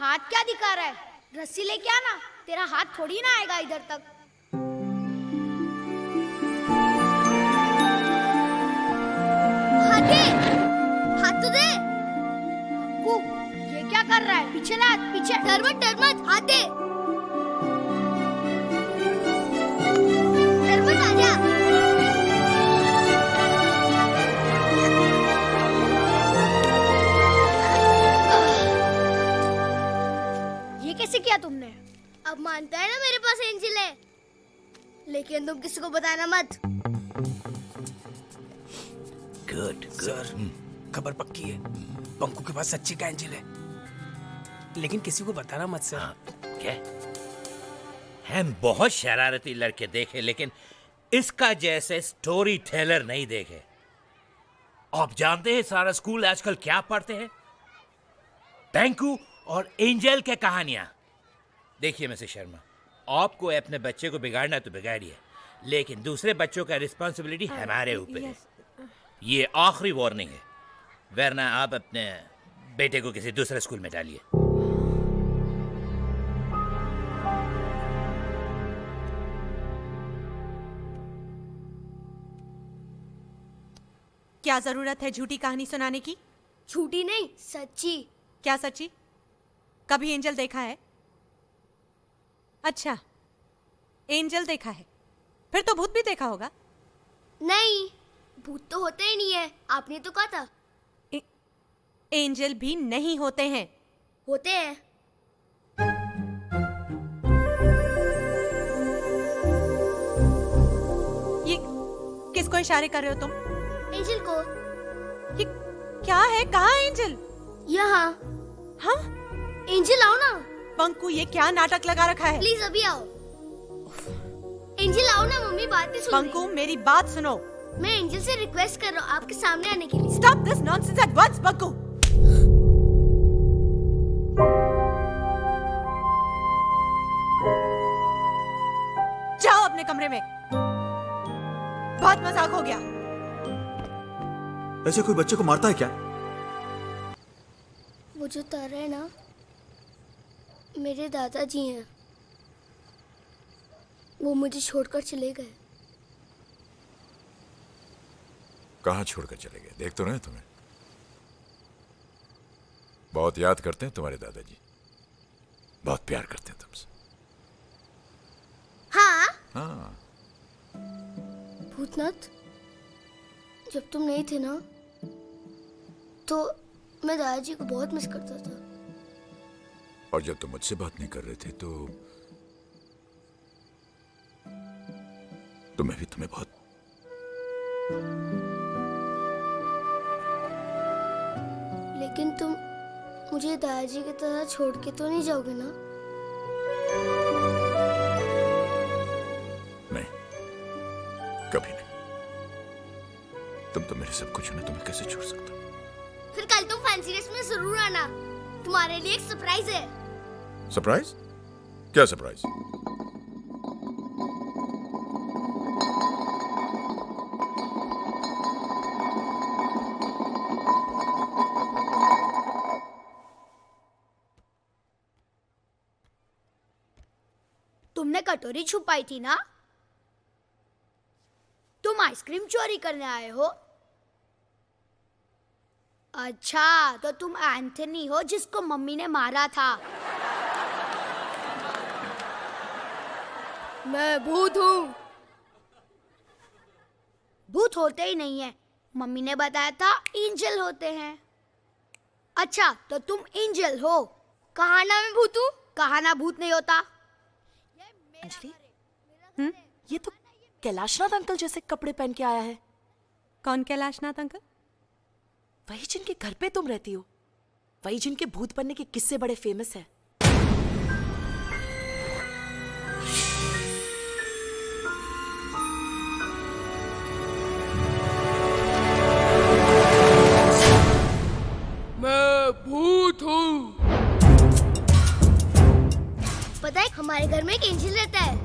हाथ क्या दिखा रहा है? रस्सी लेके आना, तेरा हाथ थोड़ी ना आएगा इधर तक। हाथ दे, हाथ तो दे। ये क्या कर रहा है? पीछे ला, पीछे। डर मत, हाथ दे। डर मत, आजा। ये कैसे किया तुमने? अब मानता है ना मेरे पास एंजिल है, लेकिन तुम किसी को बताना मत। गुड सर, खबर पक्की है। पंकु के पास सच्ची का एंजिल है, लेकिन किसी को बताना मत सर। क्या? हम बहुत शरारती लड़के देखे, लेकिन इसका जैसे स्टोरी टेलर नहीं देखे। आप जानते हैं सारा स्कूल आजकल क्या पढ़ते हैं? पंकु और एंजल के कहानियां। देखिए मिस्टर शर्मा, आपको अपने बच्चे को बिगाड़ना तो बिगाड़िए, लेकिन दूसरे बच्चों का रिस्पॉन्सिबिलिटी हमारे ऊपर है। ये आखिरी वार्निंग है, वरना आप अपने बेटे को किसी दूसरे स्कूल में डालिए। क्या जरूरत है झूठी कहानी सुनाने की? झूठी नहीं, सच्ची। क्या सच्ची? कभी एंजल देखा है? अच्छा, एंजल देखा है, फिर तो भूत भी देखा होगा। नहीं, भूत तो होते ही नहीं है, आपने तो कहा था। एंजल भी नहीं होते हैं। होते हैं। ये किसको इशारे कर रहे हो तुम? एंजल को। ये क्या है? कहाँ है एंजल? यहाँ। हाँ? एंजल आओ ना। पंकु, ये क्या नाटक लगा रखा है? प्लीज अभी आओ। एंजल आओ ना, मम्मी बात नहीं सुन रही। पंकु, मेरी बात सुनो। मैं एंजल से रिक्वेस्ट कर रहा हूँ आपके सामने आने के लिए। Stop this nonsense at once, Panku. जाओ अपने कमरे में, बहुत मजाक हो गया। ऐसे कोई बच्चे को मारता है क्या? वो जो तारा है ना, मेरे दादाजी हैं। वो मुझे छोड़कर चले गए। कहाँ छोड़कर चले गए? देख तो रहे हैं तुम्हें। बहुत याद करते हैं तुम्हारे दादाजी, बहुत प्यार करते हैं तुमसे। हाँ? हाँ। भूतनाथ, जब तुम नहीं थे ना, तो मैं दादाजी को बहुत मिस करता था। और जब तुम मुझसे बात नहीं कर रहे थे तो मैं भी तुम्हें बहुत। लेकिन तुम मुझे दादाजी की तरह छोड़ के तो नहीं जाओगे ना? नहीं, कभी नहीं। तुम तो मेरे सब कुछ हो ना, तुम्हें कैसे छोड़ सकता हूं? फिर कल तुम फैंसी ड्रेस में जरूर आना, तुम्हारे लिए एक सरप्राइज है। सरप्राइज? क्या सरप्राइज? तुमने कटोरी छुपाई थी ना? तुम आइसक्रीम चोरी करने आए हो? अच्छा, तो तुम एंथनी हो जिसको मम्मी ने मारा था। मैं भूत हूँ। भूत होते ही नहीं है, मम्मी ने बताया था एंजल होते हैं। अच्छा, तो तुम एंजल हो। कहा ना मैं भूत हूँ? कहा ना भूत नहीं होता। अंजलि, ये तो कैलाशनाथ अंकल जैसे कपड़े पहन के आया है। कौन कैलाशनाथ अंकल? वही जिनके घर पे तुम रहती हो, वही जिनके भूत बनने के किस्से बड़े फेमस है। मैं भूत हूँ। पता है, हमारे घर में एक एंजल रहता है।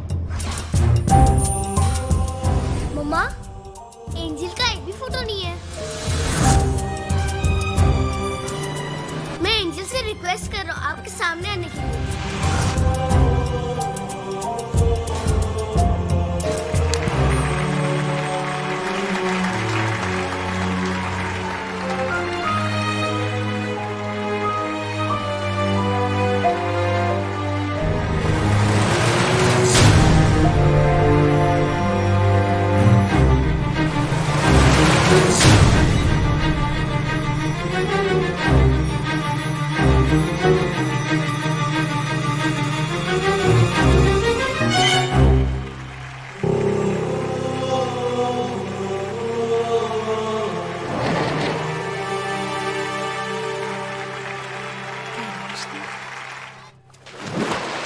मम्मा, एंजल का एक भी फोटो नहीं है। मैं एंजल से रिक्वेस्ट कर रहा हूँ आपके सामने सामने आने के लिए।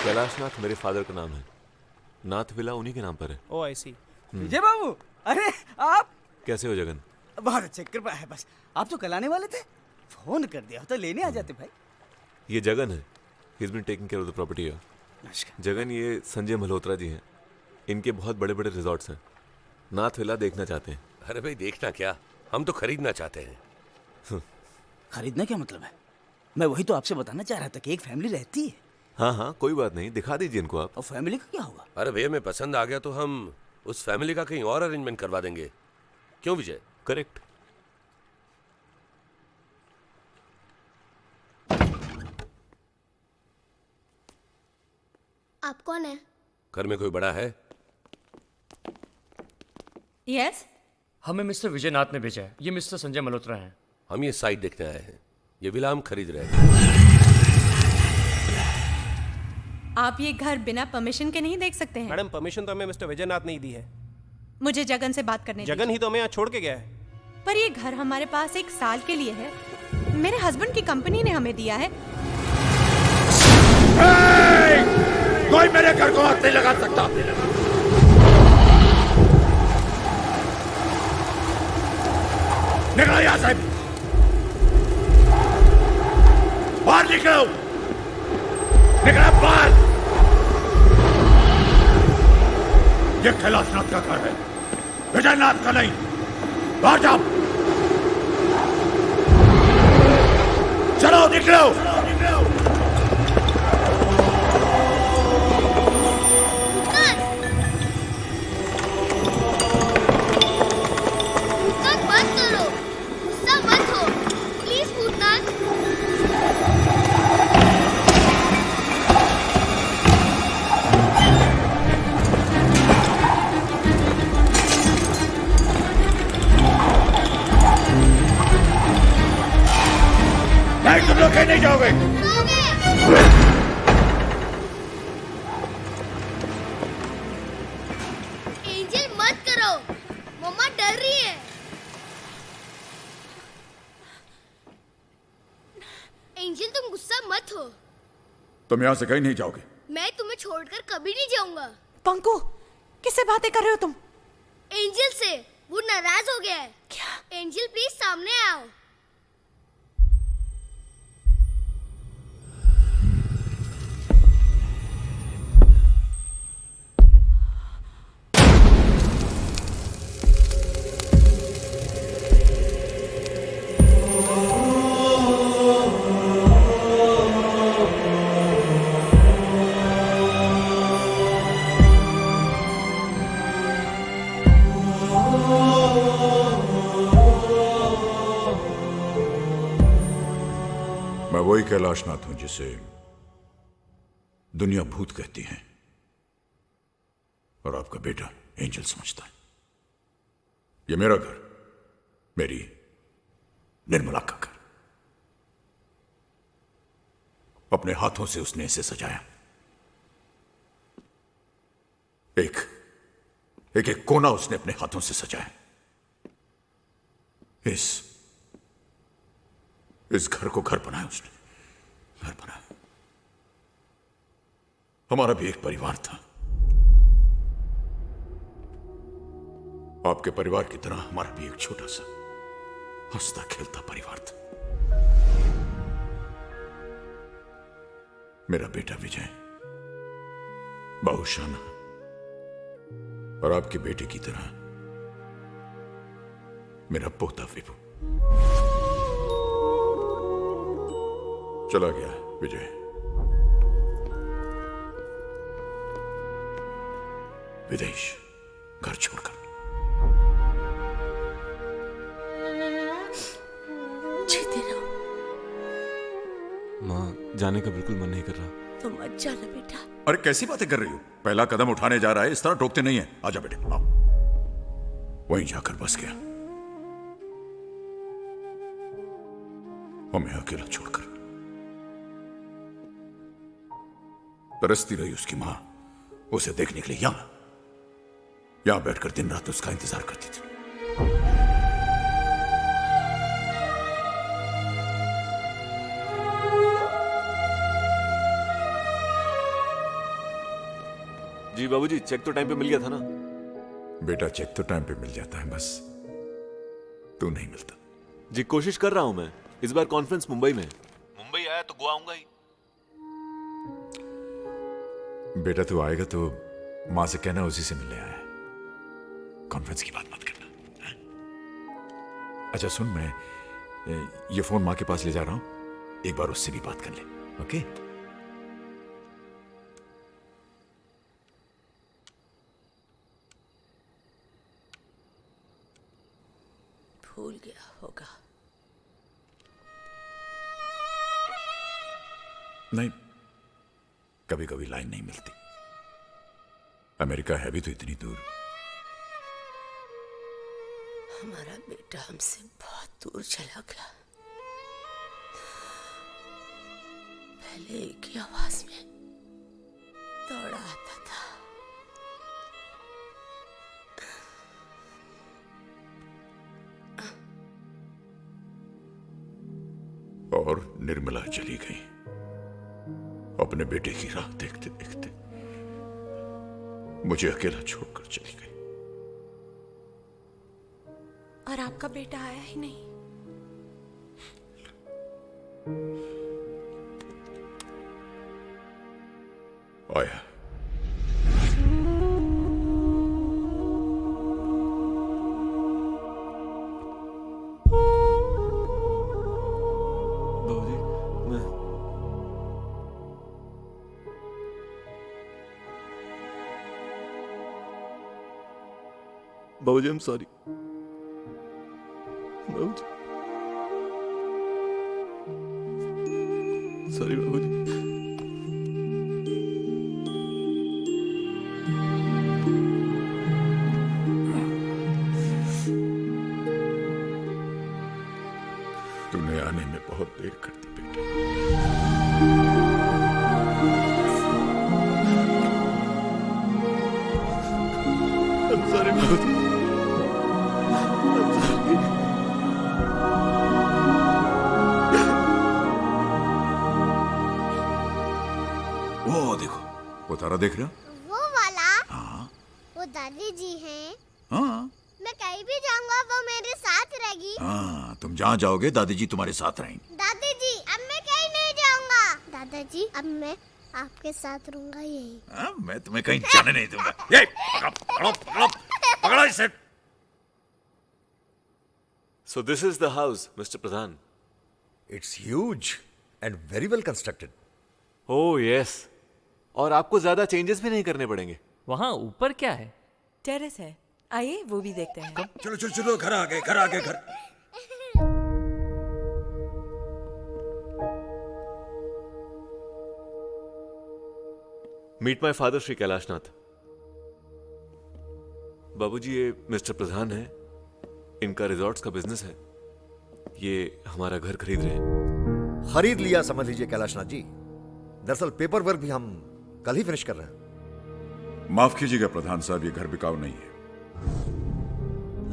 कैलाशनाथ मेरे फादर का नाम है। नाथ विला उन्हीं के नाम पर है। ओ आई सी। विजय बाबू, अरे आप कैसे हो जगन? बहुत अच्छे, कृपा है बस। आप तो कल आने वाले थे, फोन कर दिया तो लेने आ जाते भाई। ये जगन है। He is been taking care of the property here. नमस्कार। जगन, ये संजय मल्होत्रा जी हैं। इनके बहुत बड़े बड़े रिजॉर्ट्स हैं। नाथ विला देखना चाहते हैं। अरे भाई देखना क्या, हम तो खरीदना चाहते हैं। खरीदना क्या मतलब है? मैं वही तो आपसे बताना चाह रहा था कि एक फैमिली रहती है। हाँ हाँ, कोई बात नहीं, दिखा दीजिए इनको आप। और फैमिली का क्या होगा? अरे भैया में पसंद आ गया तो हम उस फैमिली का कहीं और अरेंजमेंट करवा देंगे। क्यों विजय? करेक्ट। आप कौन है? घर में कोई बड़ा है? यस, हमें मिस्टर विजयनाथ ने भेजा है। ये मिस्टर संजय मल्होत्रा हैं। हम ये साइट देखने आए हैं। ये विला हम खरीद रहे हैं। आप ये घर बिना परमिशन के नहीं देख सकते हैं। मैडम, परमिशन तो हमें मिस्टर विजयनाथ ने ही दी है। मुझे जगन से बात करने जगन ही तो हमें यहाँ छोड़ के गया है। दीजिए। पर ये घर हमारे पास 1 साल के लिए है। मेरे हस्बैंड की कंपनी ने हमें दिया है। कोई मेरे घर को हाथ नहीं लगा सकता। निकलो यहाँ से, बाहर निकलो, निकलो बाहर। ये कैलाशनाथ का घर है, विजयनाथ का नहीं। बाहर जाओ, चलो निकलो। बंद करो, गुस्सा मत हो, प्लीज भूतनाथ। नहीं, तुम लोग कहीं नहीं जाओगे। एंजल मत करो, मम्मा डर रही है। एंजल तुम गुस्सा मत हो। तुम यहाँ से कहीं नहीं जाओगे। मैं तुम्हें छोड़कर कभी नहीं जाऊंगा। पंकु, किससे बातें कर रहे हो तुम? एंजल से, वो नाराज हो गया है। क्या? एंजल प्लीज सामने आओ। मैं वही कैलाशनाथ हूं जिसे दुनिया भूत कहती है और आपका बेटा एंजल समझता है। ये मेरा घर, मेरी निर्मला का घर। अपने हाथों से उसने इसे सजाया। एक एक एक कोना उसने अपने हाथों से सजाया। इस घर को घर बनाया उसने, घर बनाया। हमारा भी एक परिवार था, आपके परिवार की तरह हमारा भी एक छोटा सा हंसता खेलता परिवार था। मेरा बेटा विजय बहुशाना और आपके बेटे की तरह मेरा पोता विभू। चला गया विजय। विदेश, घर छोड़कर। जीते रहो। माँ, जाने का बिल्कुल मन नहीं कर रहा। तो मत जाना बेटा। अरे कैसी बातें कर रही हो? पहला कदम उठाने जा रहा है, इस तरह टोकते नहीं है। आजा बेटे, आओ। वहीं जाकर बस गया, हमें अकेला छोड़कर। तरसती रही उसकी मां उसे देखने के लिए। यहां बैठकर दिन रात उसका इंतजार करती थी। जी बाबूजी, चेक तो टाइम पे मिल गया था ना? बेटा, चेक तो टाइम पे मिल जाता है, बस तू नहीं मिलता। जी कोशिश कर रहा हूं मैं। इस बार कॉन्फ्रेंस मुंबई में। मुंबई आया तो गोवा आऊंगा ही। बेटा, तू आएगा तो मां से कहना उसी से मिलने आया है। कॉन्फ्रेंस की बात मत करना, हाँ? अच्छा सुन, मैं ये फोन मां के पास ले जा रहा हूं, एक बार उससे भी बात कर ले, ओके? भूल गया होगा। नहीं, कभी कभी लाइन नहीं मिलती। अमेरिका है भी तो इतनी दूर। हमारा बेटा हमसे बहुत दूर चला गया। पहले एक ही आवाज में दौड़ा आता था। और निर्मला चली गई अपने बेटे की राह देखते देखते। मुझे अकेला छोड़कर चली गई। और आपका बेटा आया ही नहीं। आया। बाबूजी, मैं बाबूजी, आई एम सॉरी। बाबूजी, सॉरी बाबूजी। तूने आने में बहुत देर कर दी बेटे। I'm sorry बाबूजी। वो देखो, वो तारा देख रहे हो? वो वाला? हाँ वो दादी जी हैं। हाँ मैं कहीं भी जाऊंगा वो मेरे साथ रहेगी। हाँ, तुम जहाँ जाओगे दादी जी तुम्हारे साथ रहेंगी। दादी जी, अब मैं कहीं नहीं जाऊंगा। दादाजी, अब मैं आपके साथ रहूंगा यही। हाँ, मैं तुम्हें कहीं जाने नहीं दूंगा। ये पकड़ो, पकड़ो, पकड़ो इसे। So this is the house, Mr. Pradhan. It's huge and very well constructed. Oh yes. और आपको ज्यादा चेंजेस भी नहीं करने पड़ेंगे। वहाँ ऊपर क्या है? टेरेस है, आइए वो भी देखते हैं। चलो चलो चलो, घर आ गए, घर आ गए, घर। Meet my father Shri Kailashnath. बाबूजी, ये मिस्टर प्रधान है। इनका रिजॉर्ट्स का बिजनेस है। ये हमारा घर खरीद रहे हैं। खरीद लिया समझ लीजिए कैलाशनाथ जी। दरअसल पेपर वर्क भी हम कल ही फिनिश कर रहे हैं। माफ कीजिएगा प्रधान साहब, ये घर बिकाऊ नहीं है।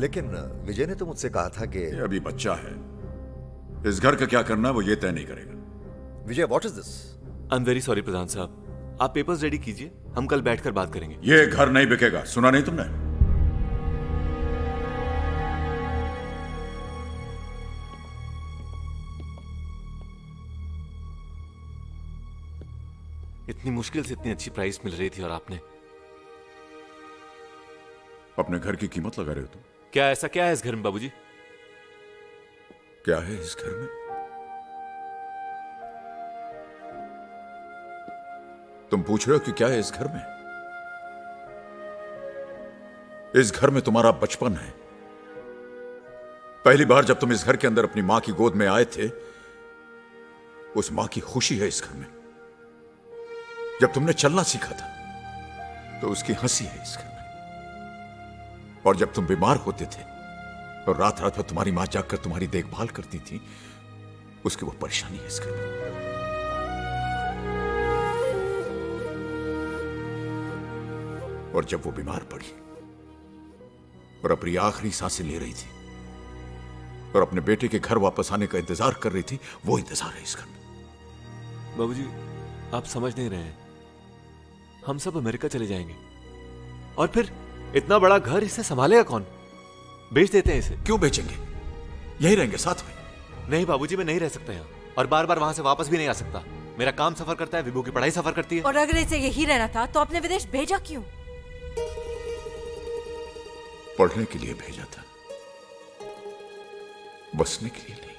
लेकिन विजय ने तो मुझसे कहा था कि ये अभी बच्चा है, इस घर का क्या करना वो ये तय नहीं करेगा। Vijay, what is this? I am very sorry प्रधान साहब। आप पेपर्स रेडी कीजिए, हम कल बैठकर बात करेंगे। ये घर नहीं बिकेगा, सुना नहीं तुमने? इतनी मुश्किल से इतनी अच्छी प्राइस मिल रही थी और आपने अपने घर की कीमत लगा रहे हो तुम। क्या ऐसा क्या है इस घर में बाबूजी? क्या है इस घर में? तुम पूछ रहे हो कि क्या है इस घर में? इस घर में तुम्हारा बचपन है। पहली बार जब तुम इस घर के अंदर अपनी मां की गोद में आए थे, उस मां की खुशी है इस घर में। जब तुमने चलना सीखा था तो उसकी हंसी है इस घर में। और जब तुम बीमार होते थे और रात रात भर तुम्हारी मां जागकर तुम्हारी देखभाल करती थी, उसकी वो परेशानी है इस घर में। और जब वो बीमार पड़ी और अपनी आखिरी सांसें ले रही थी और अपने बेटे के घर वापस आने का इंतजार कर रही थी, वो इंतजार है इस घर में। बाबूजी, आप समझ नहीं रहे हैं। हम सब अमेरिका चले जाएंगे और फिर इतना बड़ा घर, इसे संभालेगा कौन? बेच देते हैं इसे। क्यों बेचेंगे? यही रहेंगे साथ में। नहीं बाबूजी, मैं नहीं रह सकता यहाँ और बार बार वहां से वापस भी नहीं आ सकता। मेरा काम सफर करता है, विभू की पढ़ाई सफर करती है। और अगर इसे यही रहना था तो आपने विदेश भेजा क्यों? पढ़ने के लिए भेजा था, बसने के लिए नहीं।